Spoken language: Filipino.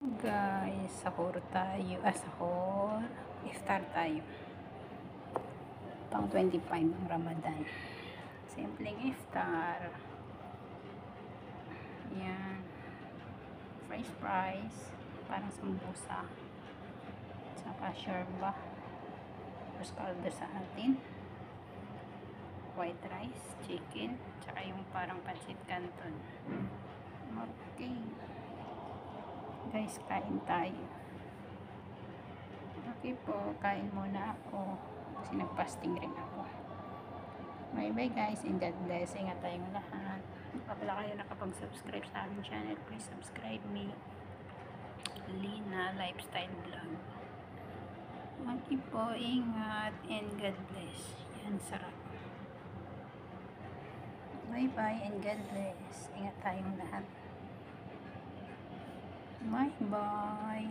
Guys, sahur tayo. Sahur. Iftar tayo. Pang 25 ng Ramadan. Simpleng iftar. Yan. French fries. Parang sambusa. Saka sharba. Tapos kaldo sa atin. White rice, chicken. Tsaka yung parang pancit canton. Okay. Guys, kain tayo. Okay po, kain muna ako. Kasi nag-fasting rin ako. Bye-bye guys, and God bless. Ingat tayong lahat. Kung pala kayo nakapag-subscribe sa aking channel, please subscribe me. Lina Lifestyle Vlog. Okay po, ingat, and God bless. Yan, sarap. Bye-bye, and God bless. Ingat tayong lahat. Bye-bye.